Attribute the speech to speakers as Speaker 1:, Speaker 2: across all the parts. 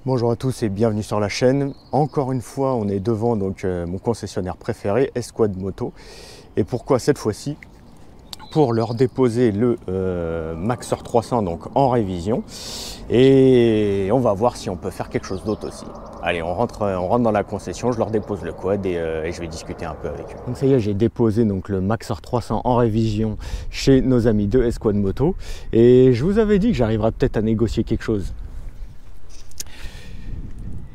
Speaker 1: Bonjour à tous et bienvenue sur la chaîne. Encore une fois, on est devant mon concessionnaire préféré, Esquad Moto. Et pourquoi cette fois-ci? Pour leur déposer le Maxer 300 donc en révision. Et on va voir si on peut faire quelque chose d'autre aussi. Allez, on rentre dans la concession, je leur dépose le quad et je vais discuter un peu avec eux. Donc ça y est, j'ai déposé donc le Maxer 300 en révision chez nos amis de Esquad Moto. Et je vous avais dit que j'arriverais peut-être à négocier quelque chose.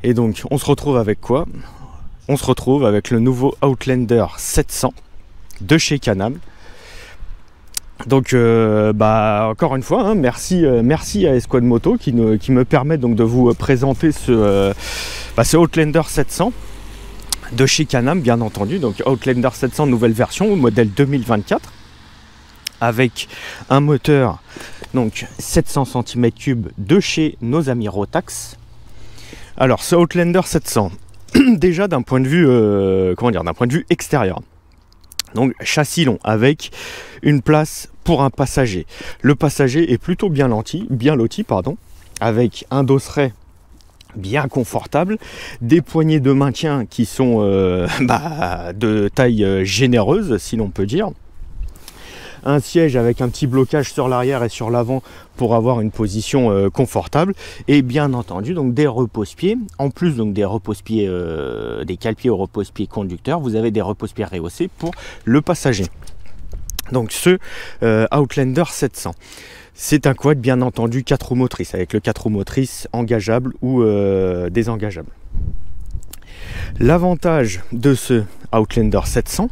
Speaker 1: Et donc on se retrouve avec quoi? On se retrouve avec le nouveau Outlander 700 de chez Can-Am. Donc encore une fois, hein, merci à Esquad Moto qui me permet donc de vous présenter ce Outlander 700 de chez Can-Am, bien entendu. Donc Outlander 700 nouvelle version, modèle 2024, avec un moteur donc 700 cm3 de chez nos amis Rotax. Alors ce Outlander 700, déjà d'un point de vue d'un point de vue extérieur. Donc châssis long avec une place pour un passager. Le passager est plutôt bien loti, avec un dosseret bien confortable, des poignées de maintien qui sont de taille généreuse, si l'on peut dire. Un siège avec un petit blocage sur l'arrière et sur l'avant pour avoir une position confortable, et bien entendu donc des repose-pieds. En plus donc des repose-pieds, des cale-pieds au repose-pieds conducteur, vous avez des repose-pieds rehaussés pour le passager. Donc ce Outlander 700, c'est un quad bien entendu 4 roues motrices, avec le 4 roues motrices engageable ou désengageable. L'avantage de ce Outlander 700,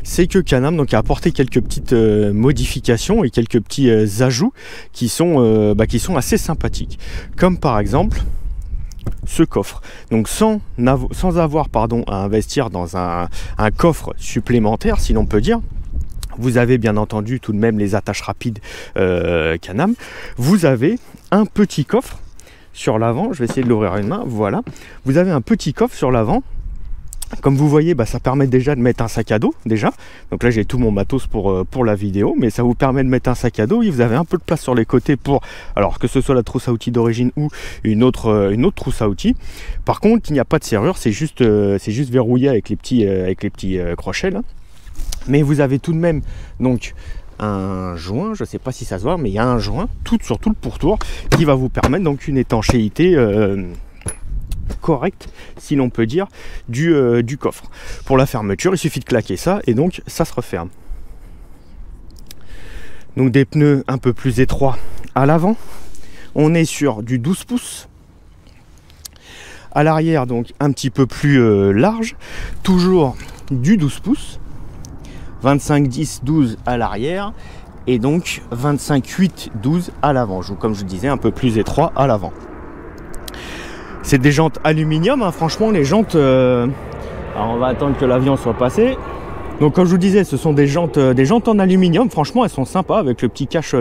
Speaker 1: c'est que Can-Am donc a apporté quelques petites modifications et quelques petits ajouts qui sont assez sympathiques, comme par exemple ce coffre. Donc sans avoir à investir dans un coffre supplémentaire, si l'on peut dire, vous avez bien entendu tout de même les attaches rapides Can-Am. Vous avez un petit coffre sur l'avant, je vais essayer de l'ouvrir une main, voilà. Vous avez un petit coffre sur l'avant. Comme vous voyez, ça permet déjà de mettre un sac à dos, déjà. Donc là, j'ai tout mon matos pour la vidéo, mais ça vous permet de mettre un sac à dos. Et vous avez un peu de place sur les côtés pour, alors que ce soit la trousse à outils d'origine ou une autre trousse à outils. Par contre, il n'y a pas de serrure, c'est juste verrouillé avec les petits crochets là. Mais vous avez tout de même donc un joint, je ne sais pas si ça se voit, mais il y a un joint sur tout le pourtour qui va vous permettre donc une étanchéité correct, si l'on peut dire, du coffre. Pour la fermeture, il suffit de claquer ça et donc ça se referme. Donc des pneus un peu plus étroits à l'avant. On est sur du 12 pouces. À l'arrière, donc un petit peu plus large. Toujours du 12 pouces. 25, 10, 12 à l'arrière. Et donc 25, 8, 12 à l'avant. Comme je disais, un peu plus étroit à l'avant. C'est des jantes aluminium, hein. Franchement les jantes, alors on va attendre que l'avion soit passé. Donc comme je vous disais, ce sont des jantes en aluminium. Franchement elles sont sympas, avec le petit cache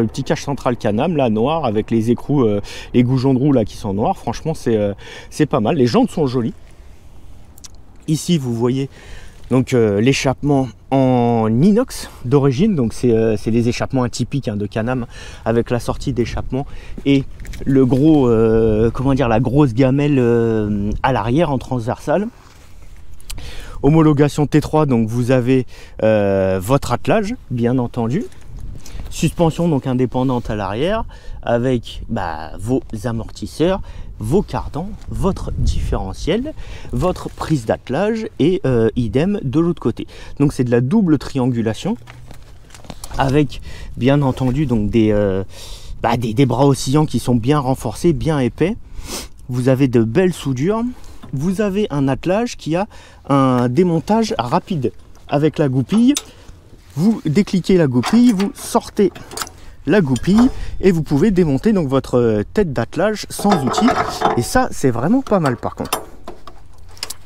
Speaker 1: central Can-Am là noir, avec les écrous, les goujons de roue là qui sont noirs. Franchement c'est pas mal, les jantes sont jolies. Ici vous voyez donc l'échappement en inox d'origine, donc c'est des échappements atypiques de Can-Am, avec la sortie d'échappement et le gros la grosse gamelle à l'arrière en transversale. Homologation T3, donc vous avez votre attelage bien entendu. Suspension donc indépendante à l'arrière avec vos amortisseurs, vos cardans, votre différentiel, votre prise d'attelage et idem de l'autre côté. Donc c'est de la double triangulation avec bien entendu donc des bras oscillants qui sont bien renforcés, bien épais. Vous avez de belles soudures. Vous avez un attelage qui a un démontage rapide avec la goupille. Vous décliquez la goupille, vous sortez la goupille et vous pouvez démonter donc votre tête d'attelage sans outil. Et ça, c'est vraiment pas mal par contre.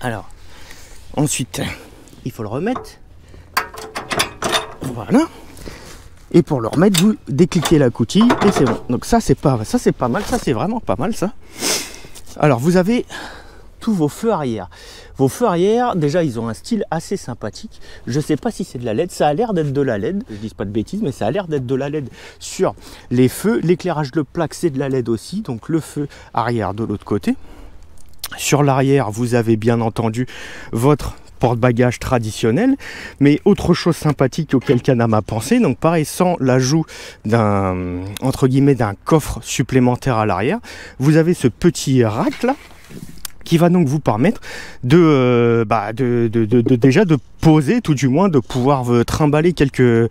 Speaker 1: Alors, ensuite, il faut le remettre. Voilà. Et pour le remettre, vous décliquez la coutille et c'est bon. Donc ça, c'est pas mal. Ça, c'est vraiment pas mal ça. Alors, vous avez
Speaker 2: tous vos feux arrière. Vos feux arrière, déjà, ils ont un style assez sympathique. Je ne sais pas si c'est de la LED, ça a l'air d'être de la LED. Je ne dis pas de bêtises, mais ça a l'air d'être de la LED sur les feux. L'éclairage de plaque, c'est de la LED aussi, donc le feu arrière de l'autre côté. Sur l'arrière, vous avez bien entendu votre porte-bagages traditionnel, mais autre chose sympathique auquel Can-Am a pensé, donc pareil, sans l'ajout d'un, entre guillemets, d'un coffre supplémentaire à l'arrière, vous avez ce petit rack là, qui va donc vous permettre de déjà de poser, tout du moins de pouvoir trimballer quelques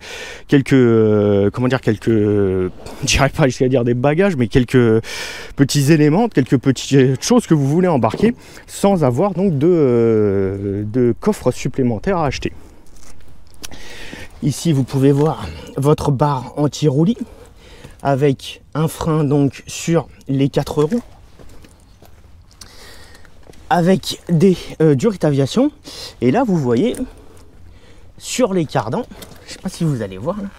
Speaker 2: comment dire, je dirais pas jusqu'à dire des bagages, mais quelques petits éléments, quelques petites choses que vous voulez embarquer sans avoir donc de coffre supplémentaire à acheter. Ici vous pouvez voir votre barre anti-roulis avec un frein donc sur les 4 roues, avec des durites aviation. Et là vous voyez sur les cardans, je ne sais pas si vous allez voir là,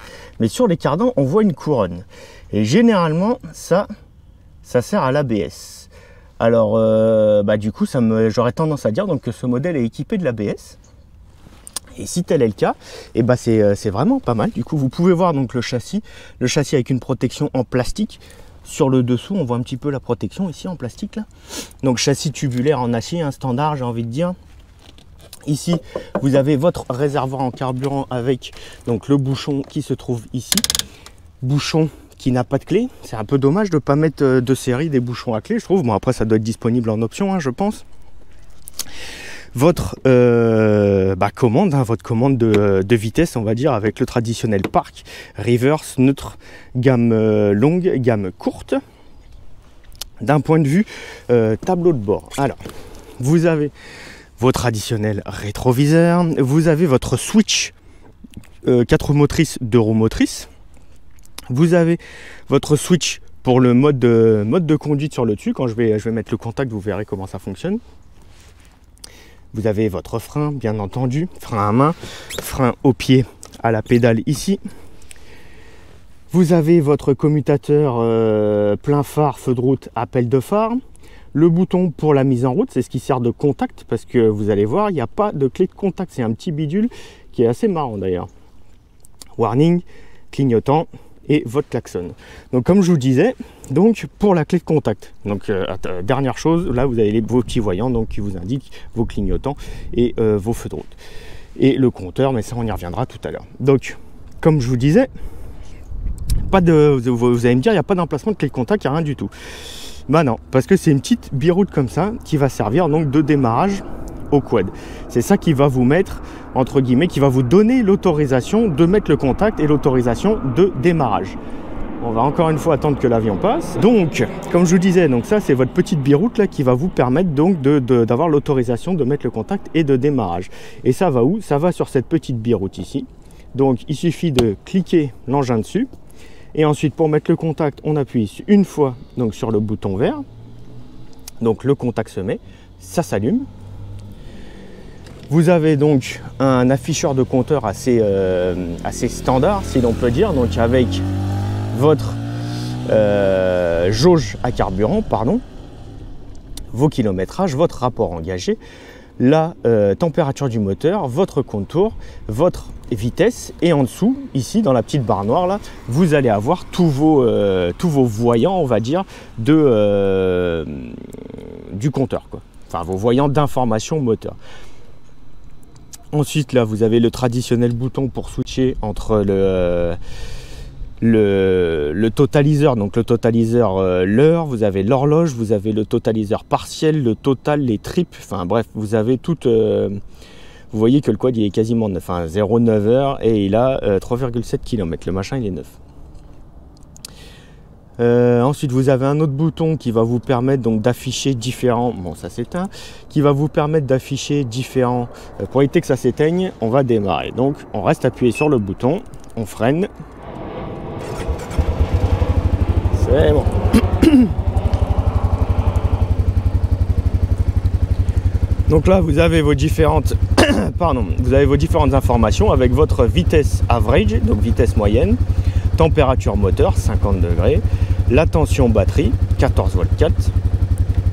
Speaker 2: mais sur les cardans on voit une couronne, et généralement ça sert à l'ABS. Alors du coup j'aurais tendance à dire donc que ce modèle est équipé de l'ABS, et si tel est le cas, et c'est vraiment pas mal. Du coup vous pouvez voir donc le châssis avec une protection en plastique. Sur le dessous, on voit un petit peu la protection ici en plastique là. Donc châssis tubulaire en acier, un standard, j'ai envie de dire. Ici, vous avez votre réservoir en carburant avec donc le bouchon qui se trouve ici. Bouchon qui n'a pas de clé. C'est un peu dommage de ne pas mettre de série des bouchons à clé, je trouve. Bon, après, ça doit être disponible en option, hein, je pense. Votre commande, votre commande de vitesse, on va dire, avec le traditionnel parc, reverse, neutre, gamme longue, gamme courte. D'un point de vue tableau de bord, alors vous avez vos traditionnels rétroviseurs, vous avez votre switch 4 roues motrices, 2 roues motrices, vous avez votre switch pour le mode de conduite sur le dessus. Quand je vais mettre le contact, vous verrez comment ça fonctionne. Vous avez votre frein, bien entendu, frein à main, frein au pied à la pédale ici. Vous avez votre commutateur plein phare, feu de route, appel de phare. Le bouton pour la mise en route, c'est ce qui sert de contact, parce que vous allez voir, il n'y a pas de clé de contact. C'est un petit bidule qui est assez marrant d'ailleurs. Warning, clignotant et votre klaxon. Donc comme je vous disais, donc pour la clé de contact, donc dernière chose, là vous avez vos petits voyants donc qui vous indiquent vos clignotants et vos feux de route. Et le compteur, mais ça on y reviendra tout à l'heure. Donc comme je vous disais, vous allez me dire, il n'y a pas d'emplacement de clé de contact, il n'y a rien du tout. Bah non, parce que c'est une petite biroute comme ça qui va servir donc de démarrage au quad. C'est ça qui va vous mettre, entre guillemets, qui va vous donner l'autorisation de mettre le contact et l'autorisation de démarrage. On va encore une fois attendre que l'avion passe. Donc, comme je vous disais, donc ça c'est votre petite biroute là qui va vous permettre donc d'avoir l'autorisation de mettre le contact et de démarrage. Et ça va où? Ça va sur cette petite biroute ici. Donc il suffit de cliquer l'engin dessus. Et ensuite, pour mettre le contact, on appuie une fois donc, sur le bouton vert. Donc le contact se met, ça s'allume. Vous avez donc un afficheur de compteur assez standard, si l'on peut dire, donc avec votre jauge à carburant, vos kilométrages, votre rapport engagé, la température du moteur, votre contour, votre vitesse, et en dessous, ici dans la petite barre noire là, vous allez avoir tous vos voyants, on va dire, du compteur, quoi. Enfin vos voyants d'information moteur. Ensuite là, vous avez le traditionnel bouton pour switcher entre le totaliseur, donc le totaliseur l'heure, vous avez l'horloge, vous avez le totaliseur partiel, le total, les trips, enfin bref, vous avez tout. Vous voyez que le quad il est quasiment neuf, 0,9 heures et il a 3,7 km, le machin il est neuf. Ensuite vous avez un autre bouton qui va vous permettre donc d'afficher différents, bon ça s'éteint, qui va vous permettre d'afficher différents, pour éviter que ça s'éteigne, on va démarrer. Donc on reste appuyé sur le bouton, on freine. C'est bon. Donc là vous avez vos différentes informations avec votre vitesse average, donc vitesse moyenne, température moteur 50 degrés, la tension batterie 14 volts 4,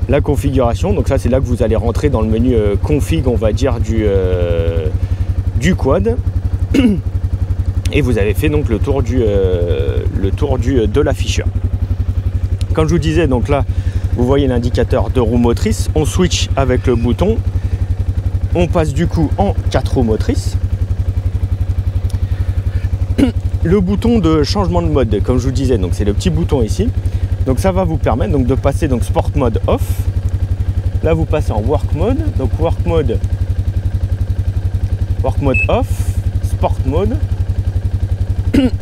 Speaker 1: la configuration. Donc ça c'est là que vous allez rentrer dans le menu config, on va dire, du quad. Et vous avez fait donc le tour de l'afficheur. Comme je vous disais, donc là vous voyez l'indicateur de roues motrices. On switch avec le bouton, on passe du coup en 4 roues motrices. Le bouton de changement de mode, comme je vous disais, donc c'est le petit bouton ici. Donc ça va vous permettre donc de passer donc sport mode off. Là vous passez en work mode, donc work mode off, sport mode.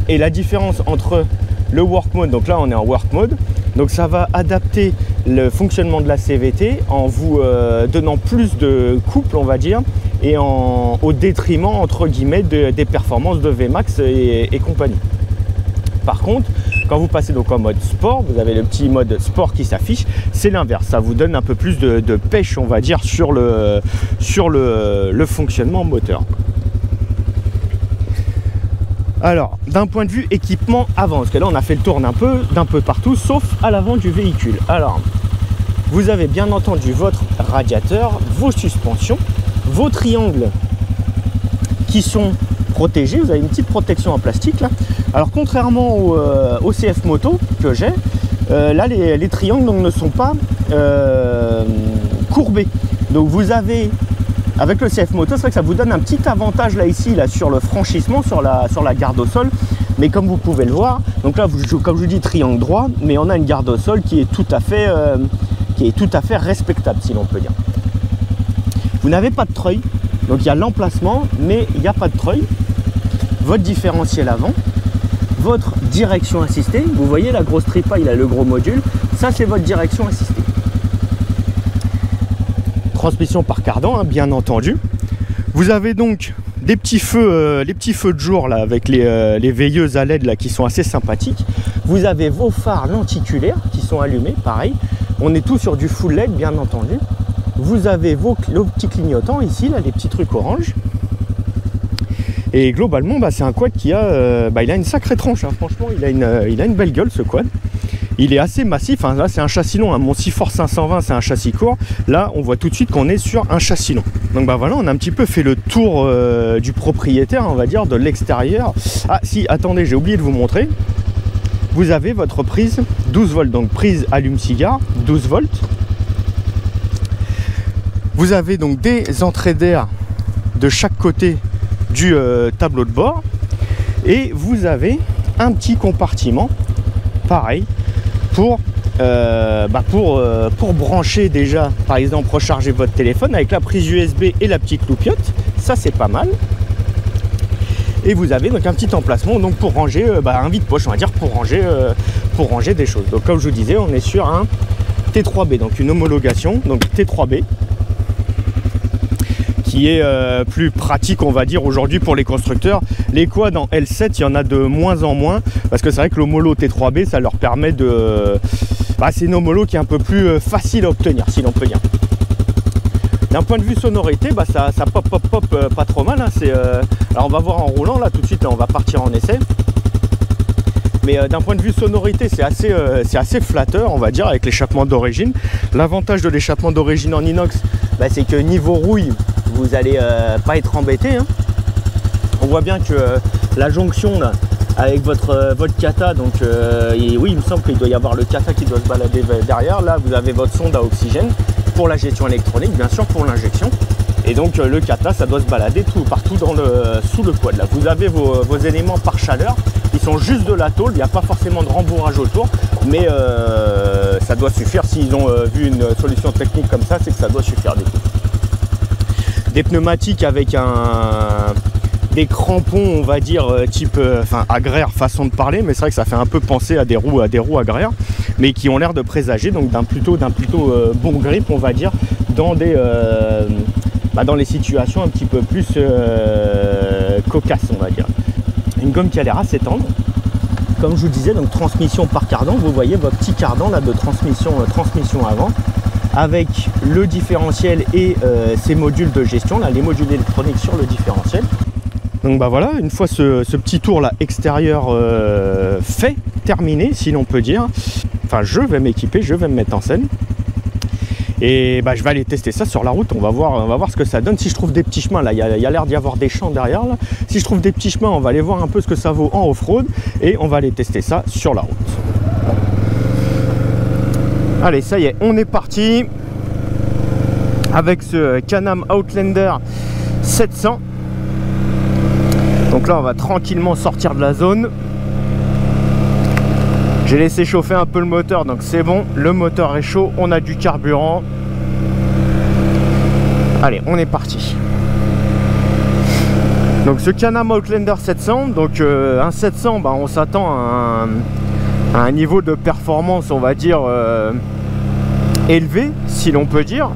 Speaker 1: Et la différence entre le work mode, donc là on est en work mode, donc ça va adapter le fonctionnement de la CVT en vous donnant plus de couple, on va dire, et au détriment entre guillemets des performances de VMAX et compagnie. Par contre, quand vous passez donc en mode sport, vous avez le petit mode sport qui s'affiche, c'est l'inverse, ça vous donne un peu plus de pêche, on va dire, sur le fonctionnement moteur. Alors, d'un point de vue équipement avant, parce que là on a fait le tour d'un peu partout, sauf à l'avant du véhicule. Alors, vous avez bien entendu votre radiateur, vos suspensions, vos triangles qui sont protégés. Vous avez une petite protection en plastique là. Alors, contrairement au CF Moto que j'ai, là les triangles donc, ne sont pas courbés. Donc vous avez, avec le CF Moto, c'est vrai que ça vous donne un petit avantage là ici là sur le franchissement, sur la garde au sol. Mais comme vous pouvez le voir, donc là comme je vous dis triangle droit, mais on a une garde au sol qui est tout à fait respectable, si l'on peut dire. Vous n'avez pas de treuil, donc il y a l'emplacement, mais il n'y a pas de treuil. Votre différentiel avant, votre direction assistée, vous voyez la grosse tripa, il a le gros module, ça c'est votre direction assistée. Transmission par cardan, hein, bien entendu. Vous avez donc des petits feux, les petits feux de jour là avec les veilleuses à LED là qui sont assez sympathiques. Vous avez vos phares lenticulaires qui sont allumés, pareil. On est tout sur du full LED, bien entendu. Vous avez vos petits clignotants ici, là, les petits trucs orange. Et globalement, c'est un quad qui a, il a une sacrée tronche. Hein. Franchement, il a une belle gueule ce quad. Il est assez massif. Hein. Là, c'est un châssis long. Hein. Mon Seaforth 520, c'est un châssis court. Là, on voit tout de suite qu'on est sur un châssis long. Donc voilà, on a un petit peu fait le tour du propriétaire, on va dire, de l'extérieur. Ah si, attendez, j'ai oublié de vous montrer. Vous avez votre prise 12 volts, donc prise allume-cigare, 12 volts. Vous avez donc des entrées d'air de chaque côté du tableau de bord. Et vous avez un petit compartiment, pareil, pour brancher déjà, par exemple, recharger votre téléphone avec la prise USB et la petite loupiote. Ça, c'est pas mal. Et vous avez donc un petit emplacement donc pour ranger un vide-poche, on va dire, pour ranger des choses. Donc comme je vous disais, on est sur un T3B, donc une homologation, donc T3B, qui est plus pratique, on va dire, aujourd'hui pour les constructeurs. Les quads en L7, il y en a de moins en moins, parce que c'est vrai que l'homolo T3B, ça leur permet de... c'est une homolo qui est un peu plus facile à obtenir, si l'on peut dire. D'un point de vue sonorité, ça pop pas trop mal. Hein. Alors on va voir en roulant, là tout de suite, là, on va partir en essai. Mais d'un point de vue sonorité, c'est assez flatteur, on va dire, avec l'échappement d'origine. L'avantage de l'échappement d'origine en inox, c'est que niveau rouille, vous n'allez pas être embêté. Hein. On voit bien que la jonction là, avec votre kata, donc oui, il me semble qu'il doit y avoir le kata qui doit se balader derrière. Là, vous avez votre sonde à oxygène pour la gestion électronique, bien sûr, pour l'injection. Et donc le kata, ça doit se balader partout sous le quad. Là, vous avez vos éléments par chaleur. Ils sont juste de la tôle, il n'y a pas forcément de rembourrage autour, mais ça doit suffire. S'ils ont vu une solution technique comme ça, c'est que ça doit suffire du coup. Des pneumatiques avec des crampons, on va dire, type agraire, façon de parler, mais c'est vrai que ça fait un peu penser à des roues agraires, mais qui ont l'air de présager donc d'un plutôt bon grip, on va dire, dans les situations un petit peu plus cocasses, on va dire. Une gomme qui a l'air assez tendre. Comme je vous disais, donc transmission par cardan, vous voyez votre petit cardan là de transmission avant, avec le différentiel et ses modules de gestion, là, les modules électroniques sur le différentiel. Donc voilà, une fois ce petit tour là extérieur terminé, si l'on peut dire, je vais m'équiper, je vais me mettre en scène. Et bah, je vais aller tester ça sur la route, on va voir ce que ça donne. Si je trouve des petits chemins, là il y a l'air d'y avoir des champs derrière là. Si je trouve des petits chemins, on va aller voir un peu ce que ça vaut en off-road et on va aller tester ça sur la route. Allez, ça y est, on est parti avec ce Can-Am Outlander 700. Donc là on va tranquillement sortir de la zone. J'ai laissé chauffer un peu le moteur, donc c'est bon, le moteur est chaud, on a du carburant. Allez, on est parti. Donc ce Can-Am Outlander 700, donc un 700, bah, on s'attend à un niveau de performance, on va dire, élevé, si l'on peut dire.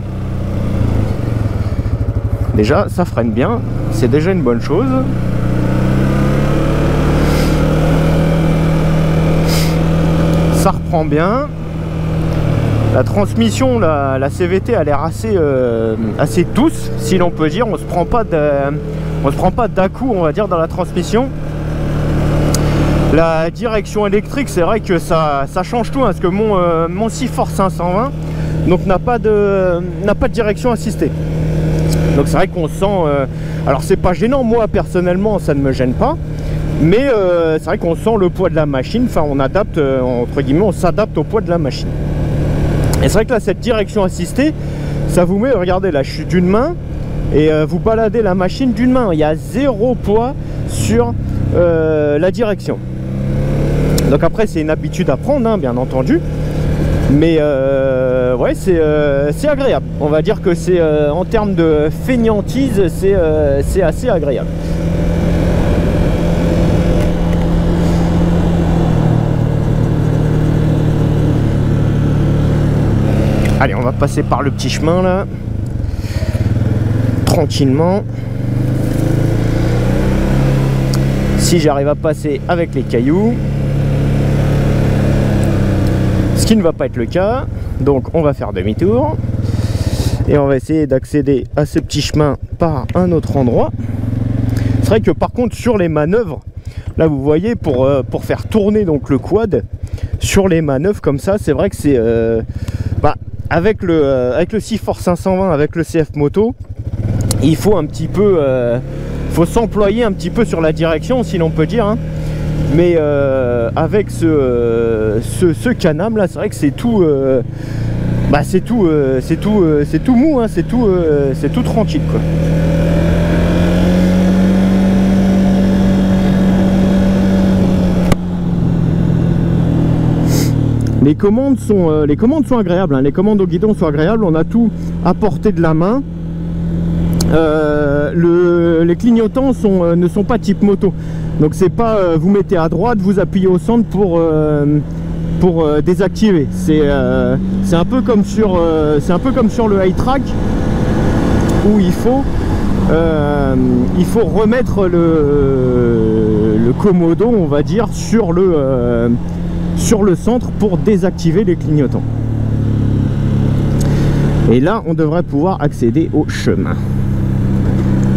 Speaker 1: Déjà, ça freine bien, c'est déjà une bonne chose. Ça reprend bien. La transmission, la CVT a l'air assez douce, si l'on peut dire. On se prend pas d'à-coup, on va dire, dans la transmission. La direction électrique, c'est vrai que ça change tout, hein, parce que mon Seaforth 520 donc n'a pas de direction assistée. Donc c'est vrai qu'on sent... alors c'est pas gênant, moi personnellement ça ne me gêne pas. Mais c'est vrai qu'on sent le poids de la machine, enfin on adapte, entre guillemets, on s'adapte au poids de la machine. Et c'est vrai que là, cette direction assistée, ça vous met, regardez là, je suis d'une main, et vous baladez la machine d'une main. Il y a 0 poids sur la direction. Donc après, c'est une habitude à prendre, hein, bien entendu. Mais ouais, c'est agréable. On va dire que c'est, en termes de fainéantise, c'est assez agréable. Allez, on va passer par le petit chemin là, tranquillement. Si j'arrive à passer avec les cailloux, ce qui ne va pas être le cas, donc on va faire demi-tour et on va essayer d'accéder à ce petit chemin par un autre endroit. C'est vrai que par contre sur les manœuvres, là vous voyez, pour faire tourner donc le quad, sur les manœuvres comme ça, c'est vrai que c'est... avec le Seaforth 520, avec le CF Moto, il faut un petit peu, faut s'employer un petit peu sur la direction, si l'on peut dire, hein. Mais avec ce Can-Am là, c'est vrai que c'est tout, c'est tout mou, hein, c'est tout tranquille, quoi. Les commandes sont agréables, hein. Les commandes au guidon sont agréables, on a tout à portée de la main. Les clignotants ne sont pas type moto, donc c'est pas vous mettez à droite, vous appuyez au centre pour désactiver. C'est un peu comme sur le high-track où il faut remettre le commodo, on va dire, sur le centre pour désactiver les clignotants. Et là on devrait pouvoir accéder au chemin.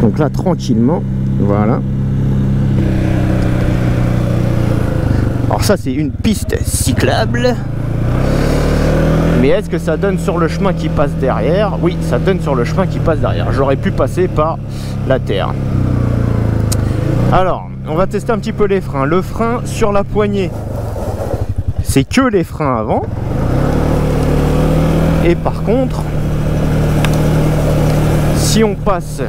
Speaker 1: Donc là tranquillement, voilà. Alors ça c'est une piste cyclable. Mais est-ce que ça donne sur le chemin qui passe derrière? Oui, ça donne sur le chemin qui passe derrière. J'aurais pu passer par la terre. Alors, on va tester un petit peu les freins. Le frein sur la poignée, c'est que les freins avant. Et par contre, si on passe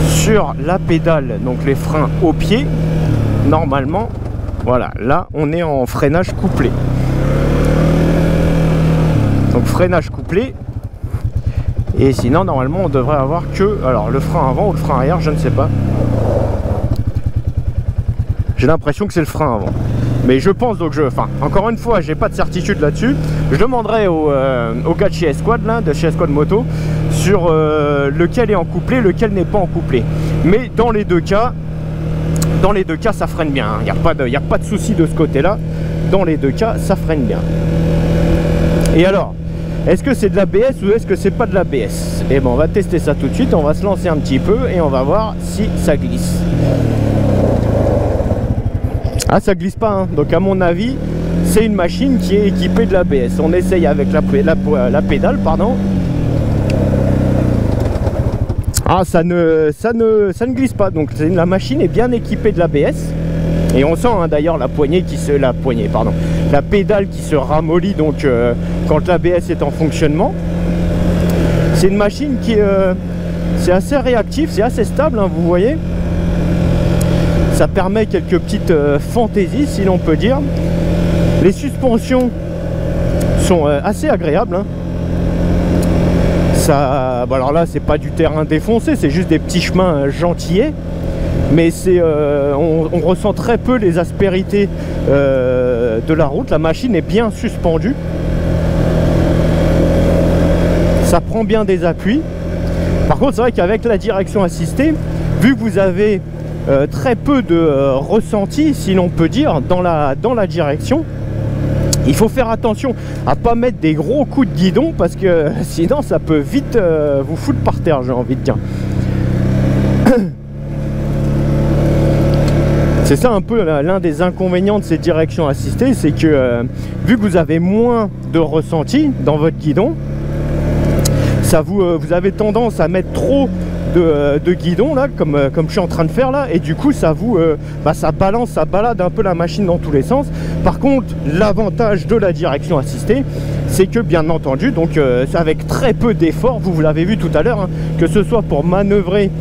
Speaker 1: sur la pédale, donc les freins au pied, normalement, voilà, là on est en freinage couplé. Donc freinage couplé. Et sinon normalement on devrait avoir que, alors le frein avant ou le frein arrière, je ne sais pas. J'ai l'impression que c'est le frein avant. Mais je pense donc, encore une fois, j'ai pas de certitude là-dessus. Je demanderai au gars de chez Esquad, là, de chez Esquad Moto, sur lequel est en couplé, lequel n'est pas en couplé. Mais dans les deux cas, ça freine bien. Il n'y a pas de souci de ce côté-là. Dans les deux cas, ça freine bien. Et alors, est-ce que c'est de l'ABS ou est-ce que c'est pas de l'ABS? Et bon, on va tester ça tout de suite. On va se lancer un petit peu et on va voir si ça glisse. Ah, ça glisse pas, hein. Donc à mon avis
Speaker 2: c'est une machine qui est équipée de l'ABS. On essaye avec la pédale, pardon. Ah, ça ne glisse pas, donc la machine est bien équipée de l'ABS. Et on sent hein, d'ailleurs la pédale qui se ramollit donc quand l'ABS est en fonctionnement. C'est une machine qui c'est assez réactif, c'est assez stable, hein, vous voyez. Ça permet quelques petites fantaisies, si l'on peut dire. Les suspensions sont assez agréables. Hein. Ça, bon alors là, c'est pas du terrain défoncé, c'est juste des petits chemins gentillets. Mais c'est, on ressent très peu les aspérités de la route. La machine est bien suspendue. Ça prend bien des appuis. Par contre, c'est vrai qu'avec la direction assistée, vu que vous avez très peu de ressenti, si l'on peut dire, dans la direction, il faut faire attention à pas mettre des gros coups de guidon parce que sinon ça peut vite vous foutre par terre, j'ai envie de dire. C'est ça un peu l'un des inconvénients de ces directions assistées, c'est que vu que vous avez moins de ressenti dans votre guidon, ça vous avez tendance à mettre trop de guidon là, comme je suis en train de faire là, et du coup ça vous ça balade un peu la machine dans tous les sens. Par contre, l'avantage de la direction assistée, c'est que bien entendu, donc c'est avec très peu d'efforts, vous l'avez vu tout à l'heure, hein, que ce soit pour manœuvrer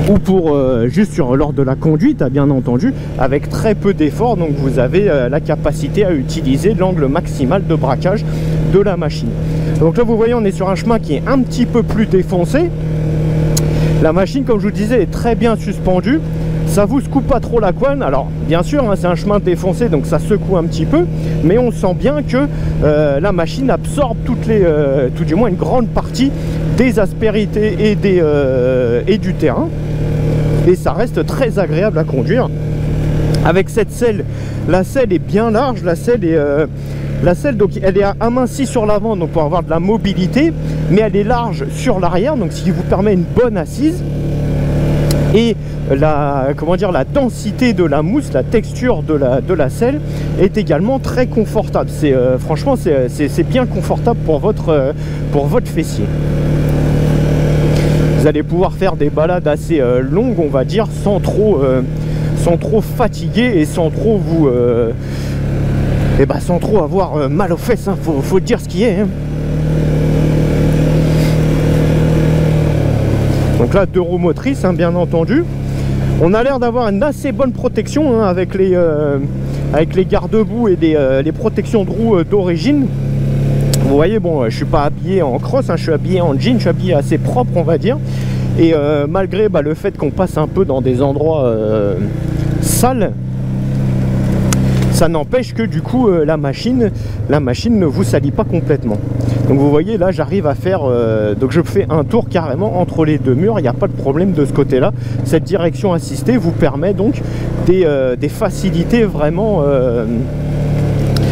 Speaker 2: ou pour juste lors de la conduite, bien entendu, avec très peu d'efforts, donc vous avez la capacité à utiliser l'angle maximal de braquage de la machine. Donc là vous voyez, on est sur un chemin qui est un petit peu plus défoncé. La machine, comme je vous disais, est très bien suspendue. Ça vous secoue pas trop la couenne. Alors bien sûr hein, c'est un chemin défoncé, donc ça secoue un petit peu, mais on sent bien que la machine absorbe tout du moins une grande partie des aspérités et du terrain, et ça reste très agréable à conduire. Avec cette selle, la selle est bien large, la selle donc elle est amincie sur l'avant, donc pour avoir de la mobilité, mais elle est large sur l'arrière, donc ce qui vous permet une bonne assise. Et la densité de la mousse, la texture de la selle est également très confortable. Franchement c'est bien confortable pour votre fessier. Vous allez pouvoir faire des balades assez longues, on va dire, sans trop fatiguer et sans trop vous sans trop avoir mal aux fesses, hein, faut dire ce qui est. Hein. Donc là, 2 roues motrices, hein, bien entendu. On a l'air d'avoir une assez bonne protection hein, avec les garde-boue et les protections de roues d'origine. Vous voyez, bon, je suis pas habillé en cross, hein, je suis habillé en jean, je suis habillé assez propre, on va dire. Et malgré le fait qu'on passe un peu dans des endroits sales, ça n'empêche que du coup la machine ne vous salit pas complètement. Donc vous voyez là, j'arrive à faire donc je fais un tour carrément entre les deux murs, il n'y a pas de problème de ce côté là. Cette direction assistée vous permet donc des facilités vraiment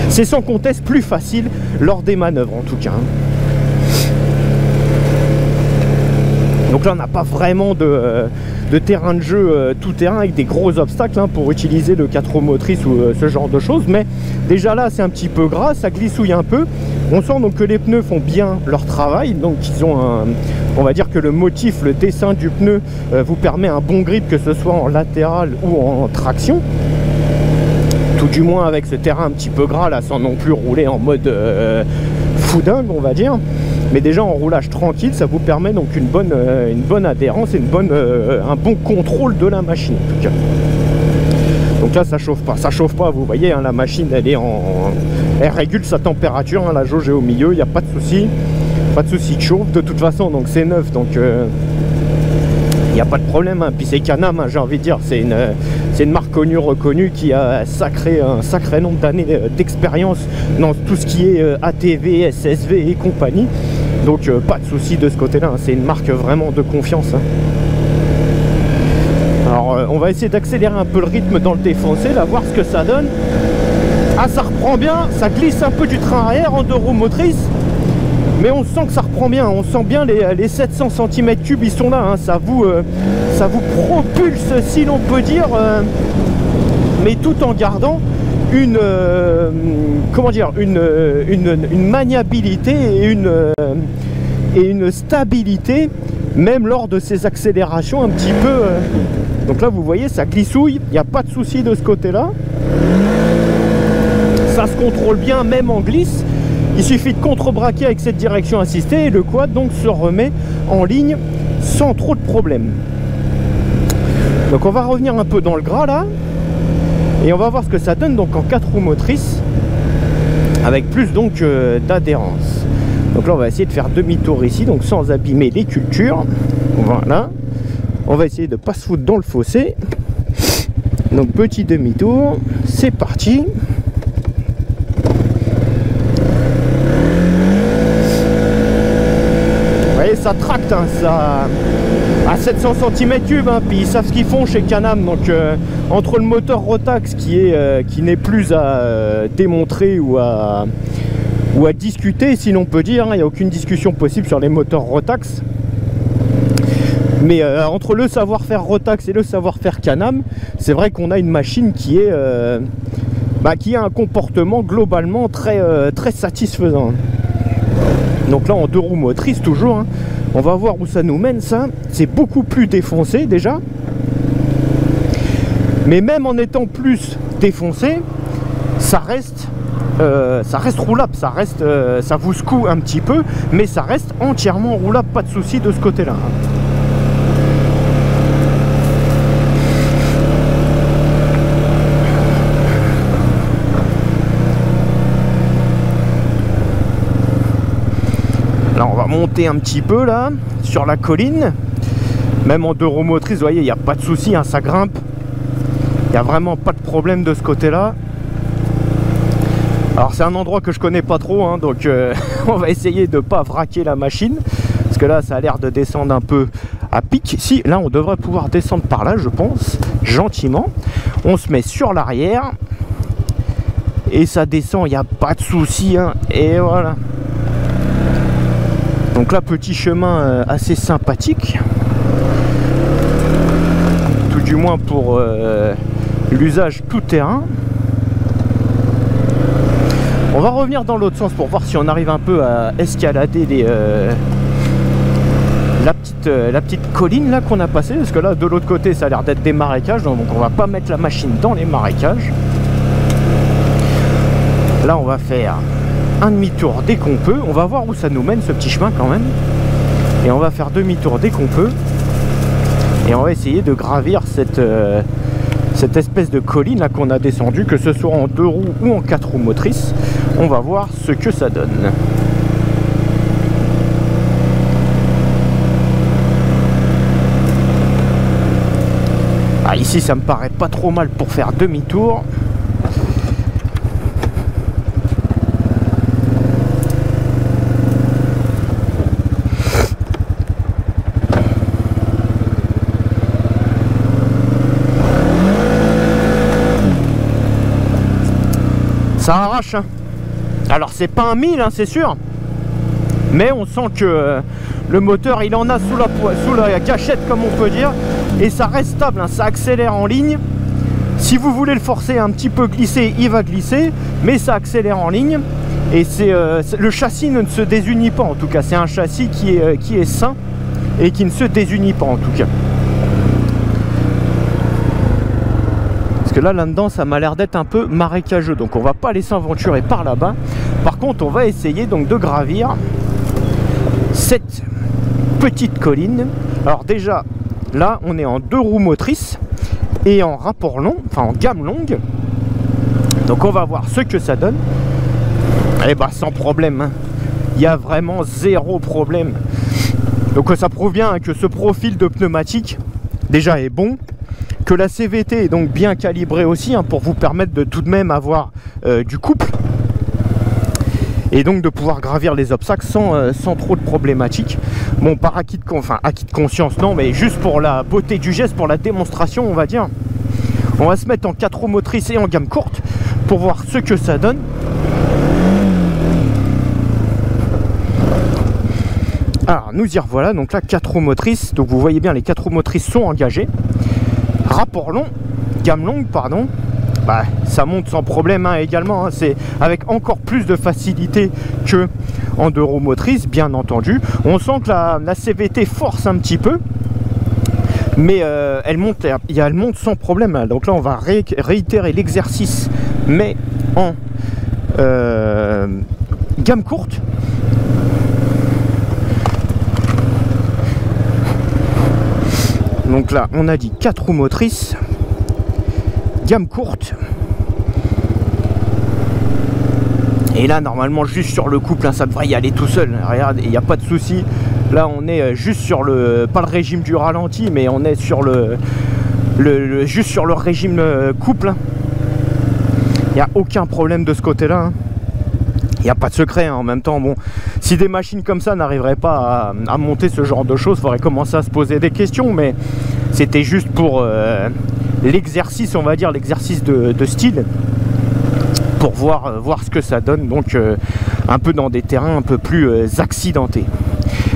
Speaker 2: c'est sans conteste plus facile lors des manœuvres en tout cas. Donc là on n'a pas vraiment de terrain de jeu tout terrain avec des gros obstacles hein, pour utiliser le 4 roues motrices ou ce genre de choses, mais déjà là c'est un petit peu gras, ça glissouille un peu. On sent donc que les pneus font bien leur travail, donc ils ont on va dire que le motif, le dessin du pneu vous permet un bon grip, que ce soit en latéral ou en traction. Tout du moins avec ce terrain un petit peu gras là, sans non plus rouler en mode foudingue on va dire. Mais déjà en roulage tranquille, ça vous permet donc une bonne adhérence et un bon contrôle de la machine en tout cas. Donc là ça chauffe pas, vous voyez hein, la machine elle régule sa température, hein, la jauge est au milieu, il n'y a pas de souci de chauffe de toute façon, donc c'est neuf, donc il n'y a pas de problème hein. Puis c'est Can-Am hein, j'ai envie de dire, c'est une marque connue, reconnue, qui a un sacré nombre d'années d'expérience dans tout ce qui est ATV, SSV et compagnie. Donc pas de souci de ce côté-là, hein. C'est une marque vraiment de confiance. Hein. Alors on va essayer d'accélérer un peu le rythme dans le défoncé, là, voir ce que ça donne. Ah, ça reprend bien, ça glisse un peu du train arrière en 2 roues motrices. Mais on sent que ça reprend bien, on sent bien les 700 cm3, ils sont là, hein. Ça vous propulse si l'on peut dire, mais tout en gardant comment dire, une maniabilité et une stabilité, même lors de ces accélérations un petit peu. Donc là, vous voyez, ça glissouille, il n'y a pas de souci de ce côté-là. Ça se contrôle bien, même en glisse. Il suffit de contrebraquer avec cette direction assistée et le quad donc se remet en ligne sans trop de problèmes. Donc on va revenir un peu dans le gras là et on va voir ce que ça donne donc en 4 roues motrices avec plus donc d'adhérence. Donc là on va essayer de faire demi-tour ici, donc sans abîmer les cultures. Voilà, on va essayer de pas se foutre dans le fossé. Donc petit demi-tour, c'est parti. Ça tracte, hein, ça à 700 cm3, hein, puis ils savent ce qu'ils font chez Can-Am. Donc entre le moteur Rotax qui n'est plus à démontrer ou à discuter, si l'on peut dire, il n'y a aucune discussion possible sur les moteurs Rotax, mais entre le savoir-faire Rotax et le savoir-faire Can-Am, c'est vrai qu'on a une machine qui a un comportement globalement très satisfaisant. Donc là en 2 roues motrices toujours, hein. On va voir où ça nous mène ça. C'est beaucoup plus défoncé déjà. Mais même en étant plus défoncé, ça reste roulable, ça vous secoue un petit peu, mais ça reste entièrement roulable, pas de souci de ce côté-là. Là on va monter un petit peu là sur la colline, même en 2 roues motrices, vous voyez, il n'y a pas de souci, hein, ça grimpe, il n'y a vraiment pas de problème de ce côté là. Alors c'est un endroit que je connais pas trop, hein, donc on va essayer de pas vraquer la machine, parce que là ça a l'air de descendre un peu à pic. Si, là on devrait pouvoir descendre par là, je pense, gentiment. On se met sur l'arrière et ça descend, il n'y a pas de souci, hein, et voilà. Donc là, petit chemin assez sympathique, tout du moins pour l'usage tout terrain. On va revenir dans l'autre sens pour voir si on arrive un peu à escalader la petite colline là qu'on a passée, parce que là de l'autre côté ça a l'air d'être des marécages, donc on va pas mettre la machine dans les marécages. Là on va faire un demi-tour dès qu'on peut, on va voir où ça nous mène ce petit chemin quand même, et on va faire demi-tour dès qu'on peut et on va essayer de gravir cette espèce de colline là qu'on a descendu, que ce soit en 2 roues ou en 4 roues motrices. On va voir ce que ça donne. Ah, ici ça me paraît pas trop mal pour faire demi-tour. Ça arrache, hein. Alors c'est pas un 1000, hein, c'est sûr, mais on sent que le moteur il en a sous la gâchette, comme on peut dire, et ça reste stable, hein, ça accélère en ligne. Si vous voulez le forcer un petit peu glisser, il va glisser, mais ça accélère en ligne. Et le châssis ne se désunit pas, en tout cas c'est un châssis qui est sain et qui ne se désunit pas en tout cas. Que là-dedans ça m'a l'air d'être un peu marécageux, donc on va pas aller s'aventurer par là-bas. Par contre on va essayer donc de gravir cette petite colline. Alors déjà là on est en 2 roues motrices et en rapport long, enfin en gamme longue, donc on va voir ce que ça donne. Et bah sans problème, hein. Il y a vraiment 0 problème. Donc ça prouve bien, hein, que ce profil de pneumatique déjà est bon, que la CVT est donc bien calibrée aussi, hein, pour vous permettre de tout de même avoir du couple et donc de pouvoir gravir les obstacles sans trop de problématiques. Bon, par acquis de conscience non, mais juste pour la beauté du geste, pour la démonstration on va dire. On va se mettre en 4 roues motrices et en gamme courte pour voir ce que ça donne. Alors nous y revoilà, donc là 4 roues motrices, donc vous voyez bien les 4 roues motrices sont engagées. Rapport long, gamme longue pardon, bah, ça monte sans problème hein, également, hein. C'est avec encore plus de facilité que en 2 roues motrices, bien entendu. On sent que la CVT force un petit peu, mais elle monte sans problème hein. Donc là on va réitérer l'exercice, mais en gamme courte. Donc là on a dit 4 roues motrices, gamme courte. Et là normalement juste sur le couple hein, ça devrait y aller tout seul. Regarde, il n'y a pas de souci. Là on est juste sur le, pas le régime du ralenti, mais on est sur juste sur le régime couple hein. Il n'y a aucun problème de ce côté là hein. Il n'y a pas de secret hein. En même temps, bon, si des machines comme ça n'arriveraient pas à monter ce genre de choses, il faudrait commencer à se poser des questions, mais c'était juste pour l'exercice, on va dire, l'exercice de style, pour voir ce que ça donne, donc un peu dans des terrains un peu plus accidentés.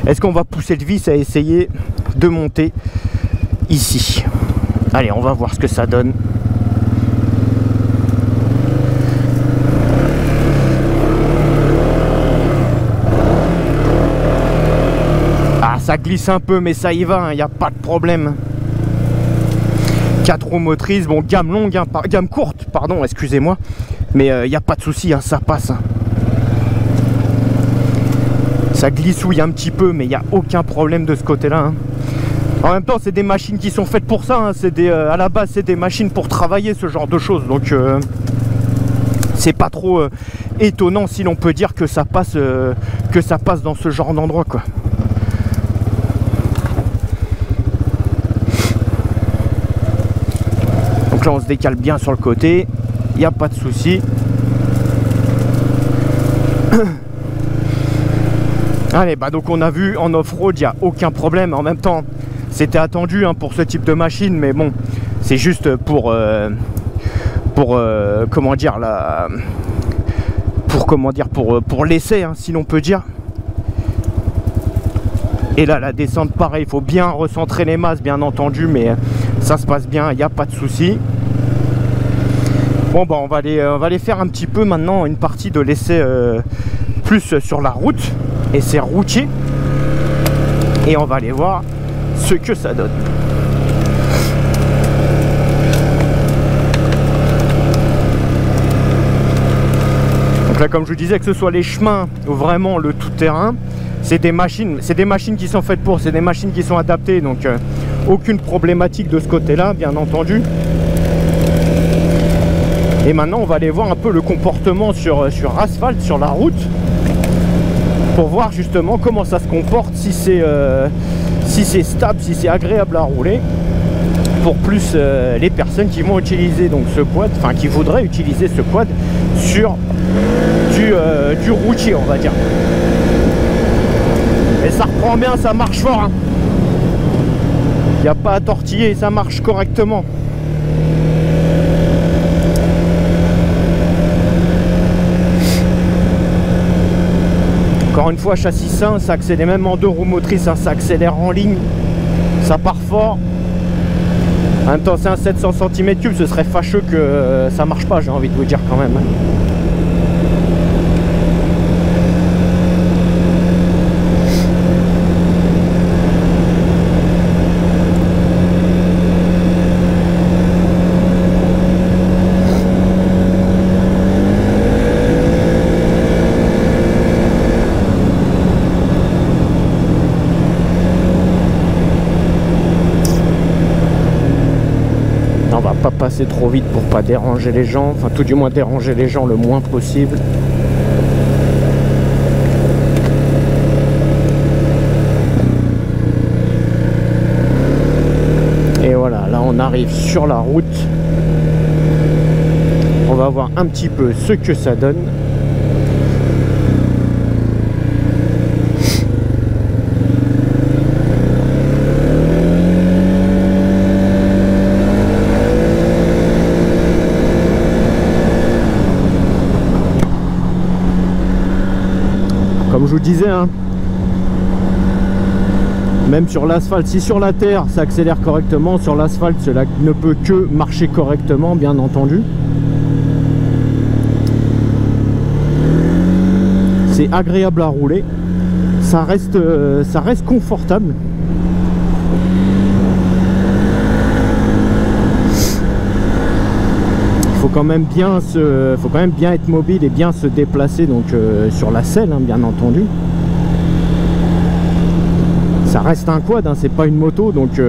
Speaker 2: Est-ce qu'on va pousser le vis à essayer de monter ici? Allez, on va voir ce que ça donne. Ah, ça glisse un peu, mais ça y va, il n'y a pas de problème. 4 roues motrices, bon, gamme longue, hein, gamme courte, pardon, excusez-moi. Mais il n'y a pas de souci, hein, ça passe. Hein. Ça glissouille un petit peu, mais il n'y a aucun problème de ce côté-là. Hein. En même temps, c'est des machines qui sont faites pour ça. Hein. À la base, c'est des machines pour travailler ce genre de choses. Donc, c'est pas trop étonnant si l'on peut dire que ça passe dans ce genre d'endroit, quoi. Donc là, on se décale bien sur le côté. Il n'y a pas de souci. Allez, bah donc on a vu en off-road, il n'y a aucun problème. En même temps, c'était attendu hein, pour ce type de machine, mais bon, c'est juste pour comment dire pour l'essai, hein, si l'on peut dire. Et là, la descente, pareil, il faut bien recentrer les masses, bien entendu, mais ça se passe bien, il n'y a pas de souci. Bon, bah on va aller faire un petit peu maintenant une partie de l'essai plus sur la route, essai routier, et on va aller voir ce que ça donne. Donc là, comme je vous disais, que ce soit les chemins ou vraiment le tout-terrain, c'est des machines qui sont faites pour, c'est des machines qui sont adaptées, donc aucune problématique de ce côté-là, bien entendu. Et maintenant, on va aller voir un peu le comportement sur asphalte, sur la route, pour voir justement comment ça se comporte, si c'est stable, si c'est agréable à rouler, pour plus les personnes qui vont utiliser donc ce quad, enfin qui voudraient utiliser ce quad sur du routier, on va dire. Et ça reprend bien, ça marche fort, hein. Il n'y a pas à tortiller, ça marche correctement. Encore une fois, châssis sain, ça accélère même en 2 roues motrices, hein, ça accélère en ligne, ça part fort. En même temps, c'est un 700 cm3, ce serait fâcheux que ça marche pas, j'ai envie de vous dire quand même. Passer trop vite pour pas déranger les gens, enfin tout du moins déranger les gens le moins possible. Et voilà, là on arrive sur la route, on va voir un petit peu ce que ça donne. Comme je vous disais, hein, même sur l'asphalte, si sur la terre ça accélère correctement, sur l'asphalte cela ne peut que marcher correctement, bien entendu. c'est agréable à rouler, ça reste confortable. Faut quand même bien être mobile et bien se déplacer donc sur la selle, hein, bien entendu. Ça reste un quad, hein, c'est pas une moto, donc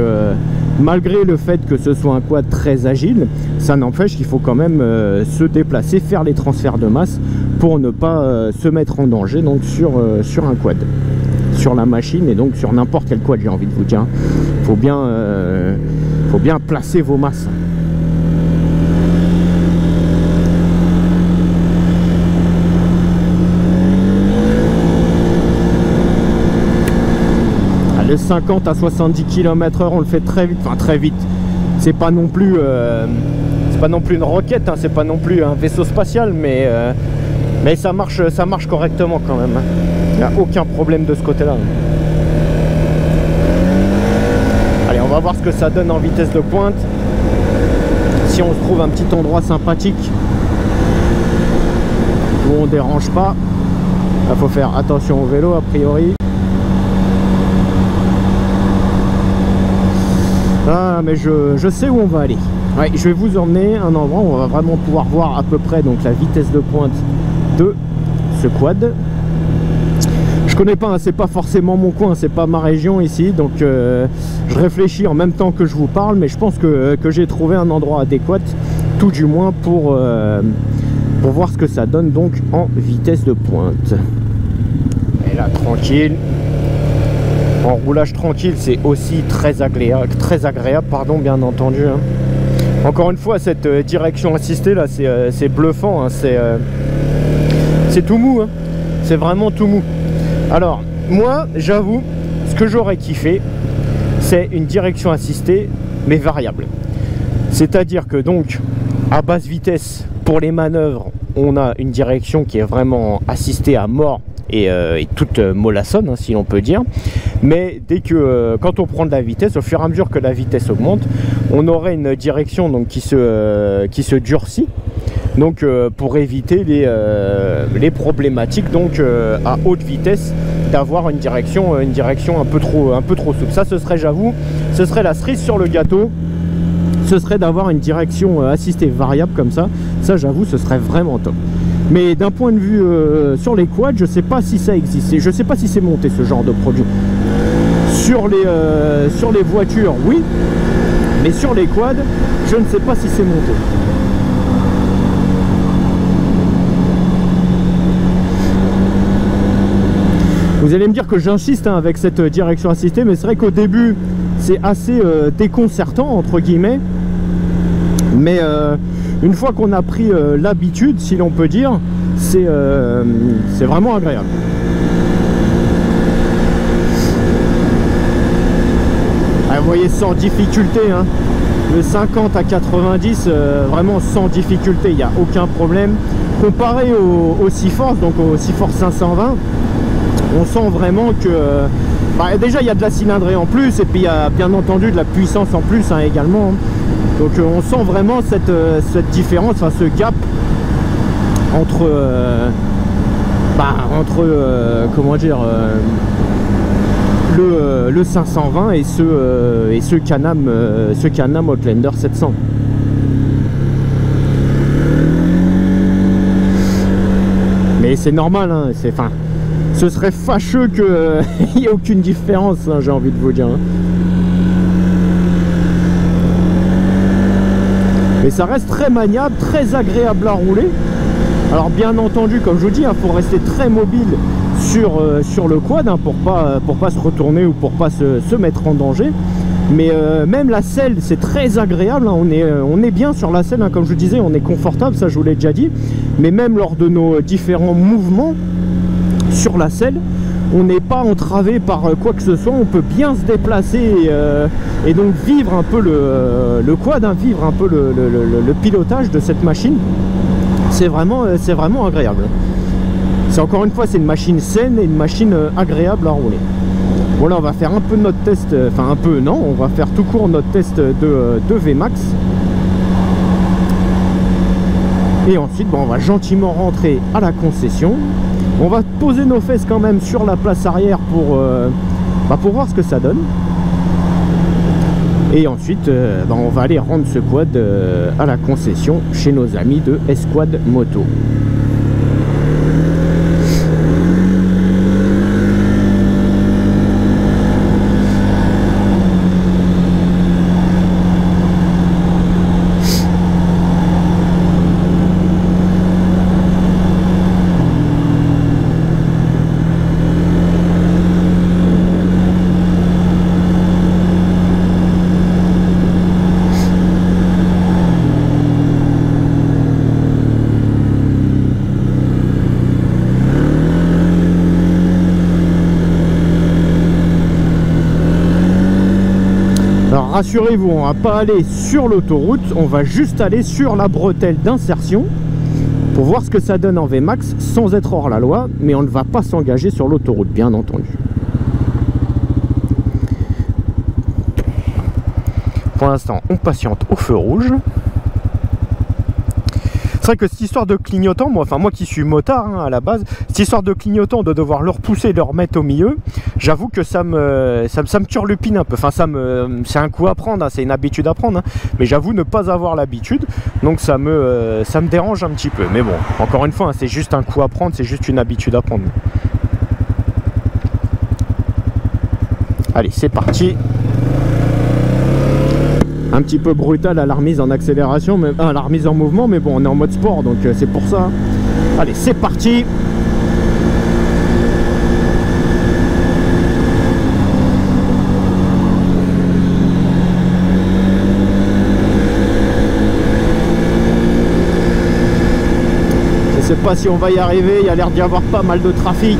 Speaker 2: malgré le fait que ce soit un quad très agile, ça n'empêche qu'il faut quand même se déplacer, faire les transferts de masse pour ne pas se mettre en danger donc sur un quad, sur la machine et donc sur n'importe quel quad, j'ai envie de vous dire. Faut bien placer vos masses. Le 50 à 70 km/h, on le fait très vite, enfin très vite. C'est pas non plus une roquette, hein, c'est pas non plus un vaisseau spatial, mais ça marche correctement quand même. Il n'y a aucun problème de ce côté-là. Allez, on va voir ce que ça donne en vitesse de pointe. Si on se trouve un petit endroit sympathique où on dérange pas. Il faut faire attention au vélo a priori. Ah, mais je sais où on va aller. Ouais, je vais vous emmener à un endroit où on va vraiment pouvoir voir à peu près donc la vitesse de pointe de ce quad. Je connais pas, hein, c'est pas forcément mon coin, c'est pas ma région ici, donc je réfléchis en même temps que je vous parle, mais je pense que j'ai trouvé un endroit adéquat, tout du moins pour voir ce que ça donne donc en vitesse de pointe. Et là, tranquille. En roulage tranquille, c'est aussi très agréable, pardon, bien entendu. Hein. Encore une fois, cette direction assistée là, c'est bluffant. Hein. C'est tout mou. Hein. C'est vraiment tout mou. Alors, moi, j'avoue, ce que j'aurais kiffé, c'est une direction assistée, mais variable. C'est-à-dire que donc, à basse vitesse, pour les manœuvres, on a une direction qui est vraiment assistée à mort et toute mollassonne, hein, si l'on peut dire. Mais dès que quand on prend de la vitesse, au fur et à mesure que la vitesse augmente, on aurait une direction donc qui se durcit, donc pour éviter les problématiques donc à haute vitesse d'avoir une direction un peu trop souple. Ça, ce serait, j'avoue, ce serait la cerise sur le gâteau. Ce serait d'avoir une direction assistée variable comme ça. Ça, j'avoue, ce serait vraiment top. Mais d'un point de vue sur les quads, je sais pas si ça existe. Je sais pas si c'est monté ce genre de produit. Sur les voitures, oui. Mais sur les quads, je ne sais pas si c'est monté. Vous allez me dire que j'insiste hein, avec cette direction assistée, mais c'est vrai qu'au début, c'est assez déconcertant, entre guillemets. Mais une fois qu'on a pris l'habitude, si l'on peut dire, c'est vraiment agréable. Ah, vous voyez, sans difficulté, hein. Le 50 à 90, vraiment sans difficulté, il n'y a aucun problème. Comparé au C-Force, donc au C-Force 520, on sent vraiment que déjà il y a de la cylindrée en plus, et puis il y a bien entendu de la puissance en plus hein, également. Donc on sent vraiment cette différence, enfin ce gap entre comment dire, le 520 et ce Can-Am Outlander 700. Mais c'est normal, hein, ce serait fâcheux qu'il n'y ait aucune différence, hein, j'ai envie de vous dire. Hein. Mais ça reste très maniable, très agréable à rouler. Alors bien entendu, comme je vous dis, il faut rester très mobile sur le quad hein, pour pas se retourner ou pour pas se mettre en danger. Mais même la selle, c'est très agréable, hein. On est bien sur la selle, hein. Comme je vous disais, on est confortable, ça je vous l'ai déjà dit. Mais même lors de nos différents mouvements sur la selle, on n'est pas entravé par quoi que ce soit, on peut bien se déplacer et donc vivre un peu le quad, hein, vivre un peu le pilotage de cette machine. C'est vraiment agréable. C'est encore une fois, c'est une machine saine et une machine agréable à rouler. Voilà, on va faire un peu notre test, enfin un peu non, on va faire tout court notre test de VMAX. Et ensuite, bon, on va gentiment rentrer à la concession. On va poser nos fesses quand même sur la place arrière pour voir ce que ça donne. Et ensuite, on va aller rendre ce quad à la concession chez nos amis de Esquad Moto. Rassurez-vous, on va pas aller sur l'autoroute, on va juste aller sur la bretelle d'insertion pour voir ce que ça donne en VMAX sans être hors la loi, mais on ne va pas s'engager sur l'autoroute, bien entendu. Pour l'instant, on patiente au feu rouge. C'est vrai que cette histoire de clignotant, moi qui suis motard à la base, cette histoire de clignotant, de devoir le repousser, le remettre au milieu, j'avoue que ça me turlupine un peu. Enfin, c'est un coup à prendre, c'est une habitude à prendre, mais j'avoue ne pas avoir l'habitude, donc ça me dérange un petit peu. Mais bon, encore une fois, c'est juste un coup à prendre, c'est juste une habitude à prendre. Allez, c'est parti. Un petit peu brutal à la remise en accélération, à la remise en mouvement, mais bon, on est en mode sport, donc c'est pour ça. Allez, c'est parti. Je sais pas si on va y arriver, il y a l'air d'y avoir pas mal de trafic.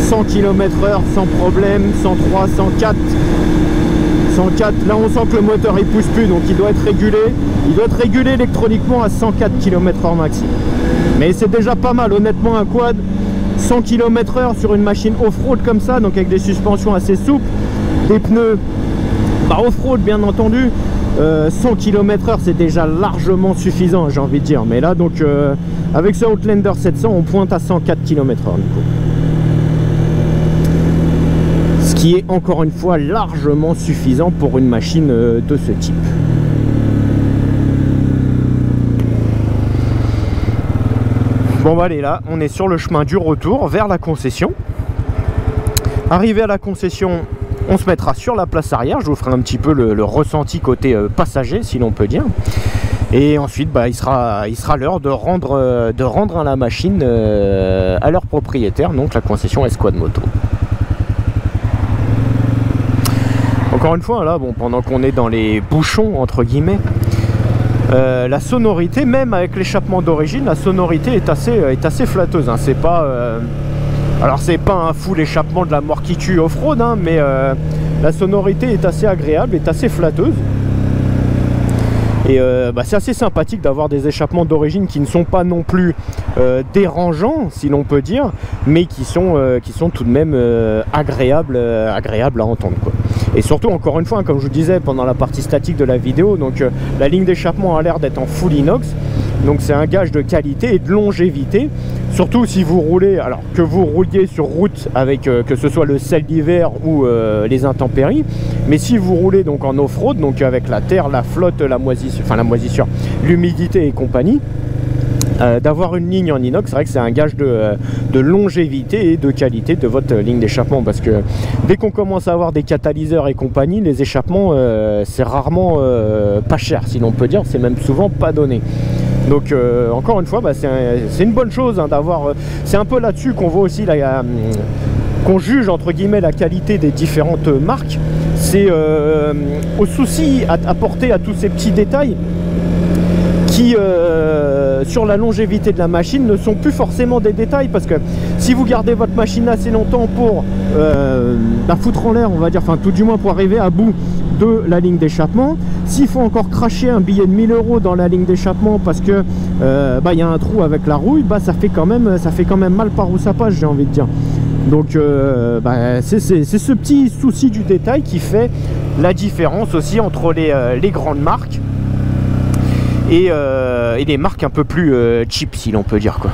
Speaker 2: 100 km/h sans problème, 103, 104. 104, là on sent que le moteur il pousse plus, donc il doit être régulé électroniquement à 104 km/h maxi. Mais c'est déjà pas mal, honnêtement, un quad 100 km/h sur une machine off-road comme ça, donc avec des suspensions assez souples, des pneus off-road bien entendu, 100 km/h c'est déjà largement suffisant, j'ai envie de dire. Mais là donc avec ce Outlander 700 on pointe à 104 km/h du coup. Qui est encore une fois largement suffisant pour une machine de ce type. Bon bah allez, là on est sur le chemin du retour vers la concession. Arrivé à la concession, on se mettra sur la place arrière. Je vous ferai un petit peu le ressenti côté passager, si l'on peut dire. Et ensuite il sera l'heure de rendre la machine à leur propriétaire, donc la concession Esquad Moto. Encore une fois, là, bon, pendant qu'on est dans les bouchons, entre guillemets, la sonorité, même avec l'échappement d'origine, la sonorité est assez flatteuse. C'est pas, alors c'est pas un full échappement de la mort qui tue off-road, mais la sonorité est assez agréable, est assez flatteuse. Et c'est assez sympathique d'avoir des échappements d'origine qui ne sont pas non plus dérangeants, si l'on peut dire, mais qui sont tout de même agréables à entendre, quoi. Et surtout, encore une fois, comme je vous disais pendant la partie statique de la vidéo, donc la ligne d'échappement a l'air d'être en full inox, donc c'est un gage de qualité et de longévité. Surtout si vous roulez, alors que vous rouliez sur route avec que ce soit le sel d'hiver ou les intempéries, mais si vous roulez donc en off-road, donc avec la terre, la flotte, la moisissure, l'humidité et compagnie, d'avoir une ligne en inox, c'est vrai que c'est un gage de longévité et de qualité de votre ligne d'échappement, parce que dès qu'on commence à avoir des catalyseurs et compagnie, les échappements c'est rarement pas cher, si l'on peut dire, c'est même souvent pas donné. Donc encore une fois, c'est une bonne chose d'avoir, c'est un peu là-dessus qu'on voit aussi qu'on juge entre guillemets la qualité des différentes marques. C'est au souci à porter à tous ces petits détails qui sur la longévité de la machine ne sont plus forcément des détails, parce que si vous gardez votre machine assez longtemps pour la foutre en l'air, on va dire, enfin tout du moins pour arriver à bout de la ligne d'échappement, s'il faut encore cracher un billet de 1000 € dans la ligne d'échappement parce que y a un trou avec la rouille, ça fait quand même mal par où ça passe, j'ai envie de dire. Donc c'est ce petit souci du détail qui fait la différence aussi entre les grandes marques et les marques un peu plus cheap, si l'on peut dire, quoi.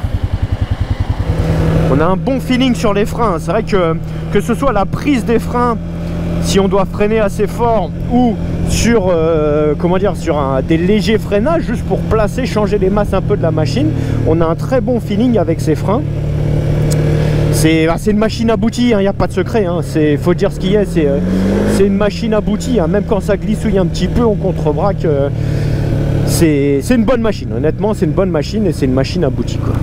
Speaker 2: On a un bon feeling sur les freins. C'est vrai que ce soit la prise des freins, si on doit freiner assez fort, ou sur, comment dire, sur des légers freinages, juste pour placer, changer les masses un peu de la machine, on a un très bon feeling avec ces freins. C'est une machine aboutie, il n'y a pas de secret, il faut dire ce qu'il y a, c'est une machine aboutie, même quand ça glissouille un petit peu, on contre-braque, c'est une bonne machine, honnêtement c'est une bonne machine et c'est une machine aboutie, quoi.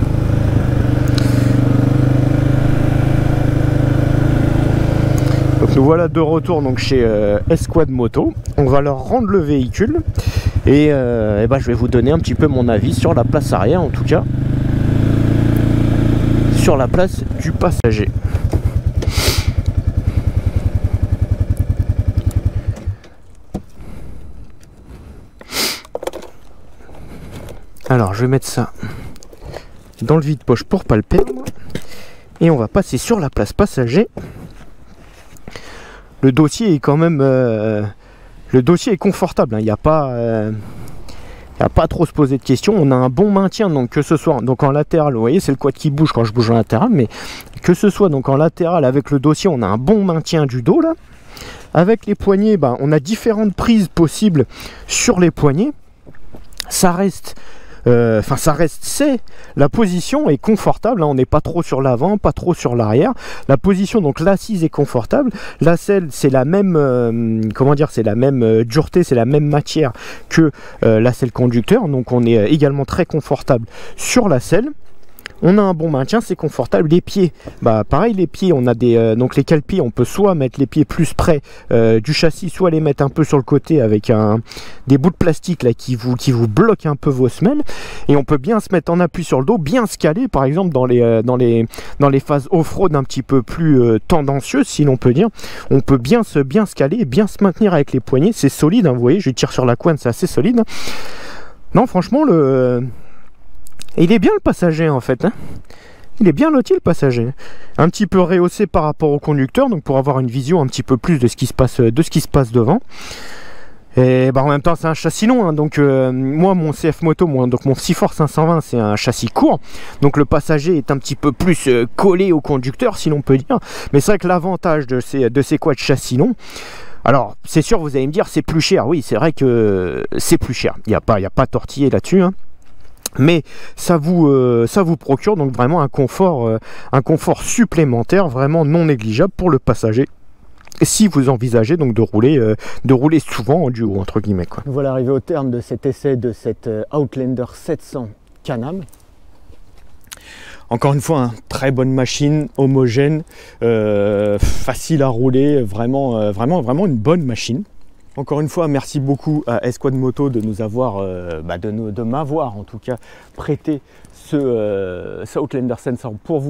Speaker 2: Donc nous voilà de retour donc chez Esquad Moto, on va leur rendre le véhicule et je vais vous donner un petit peu mon avis sur la place arrière, en tout cas sur la place du passager. Alors je vais mettre ça dans le vide-poche pour pas le perdre et on va passer sur la place passager. Le dossier est quand même le dossier est confortable, il n'y a pas pas trop se poser de questions. On a un bon maintien, donc que ce soit donc en latéral, vous voyez c'est le quad qui bouge quand je bouge en latéral, mais que ce soit donc en latéral avec le dossier, on a un bon maintien du dos là. Avec les poignets, on a différentes prises possibles sur les poignets. Ça reste c'est la position est confortable, on n'est pas trop sur l'avant, pas trop sur l'arrière. La position, donc l'assise est confortable, la selle c'est la même comment dire, c'est la même dureté, c'est la même matière que la selle conducteur, donc on est également très confortable sur la selle. On a un bon maintien, c'est confortable. Les pieds, pareil, les pieds, on a des donc les cale-pieds, on peut soit mettre les pieds plus près du châssis, soit les mettre un peu sur le côté avec des bouts de plastique là qui vous bloquent un peu vos semelles. Et on peut bien se mettre en appui sur le dos, bien se caler, par exemple dans les phases off-road un petit peu plus tendancieuses, si l'on peut dire. On peut bien se caler et bien se maintenir avec les poignets. C'est solide, vous voyez, je tire sur la couenne, c'est assez solide. Non, franchement, il est bien le passager en fait, il est bien loti le passager, un petit peu rehaussé par rapport au conducteur, donc pour avoir une vision un petit peu plus de ce qui se passe devant. Et en même temps c'est un châssis long, donc moi mon CF Moto, donc mon Seaforth 520 c'est un châssis court, donc le passager est un petit peu plus collé au conducteur si l'on peut dire, mais c'est vrai que l'avantage de ces quads châssis longs, alors c'est sûr vous allez me dire c'est plus cher, oui c'est vrai que c'est plus cher, il n'y a pas tortillé là-dessus, mais ça vous procure donc vraiment un confort supplémentaire vraiment non négligeable pour le passager si vous envisagez donc de rouler souvent en duo entre guillemets, quoi.
Speaker 1: Nous voilà arrivés au terme de cet essai de cette Outlander 700 Can-Am. Encore une fois, très bonne machine, homogène, facile à rouler, vraiment une bonne machine. Encore une fois, merci beaucoup à Esquad Moto de nous avoir, de m'avoir en tout cas prêté ce Outlander 700 pour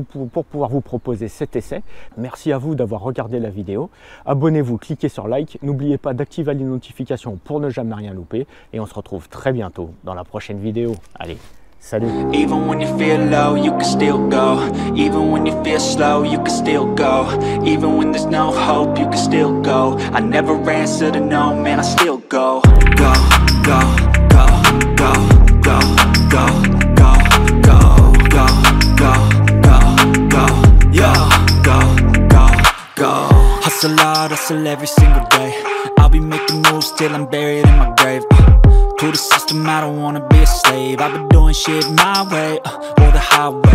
Speaker 1: pouvoir vous proposer cet essai. Merci à vous d'avoir regardé la vidéo. Abonnez-vous, cliquez sur like. N'oubliez pas d'activer les notifications pour ne jamais rien louper. Et on se retrouve très bientôt dans la prochaine vidéo. Allez, salut!
Speaker 3: Even when you feel low, you can still go. Even when you feel slow, you can still go. Even when there's no hope, you can still go. I never answer to no, man, I still go. Go, go, go, go, go, go, go, go, go, go, go, go, yeah, go, go, go. Hustle hard, hustle every single day. I'll be making moves till I'm buried in my grave. To the system, I don't wanna be a slave. I've been doing shit my way, or the highway.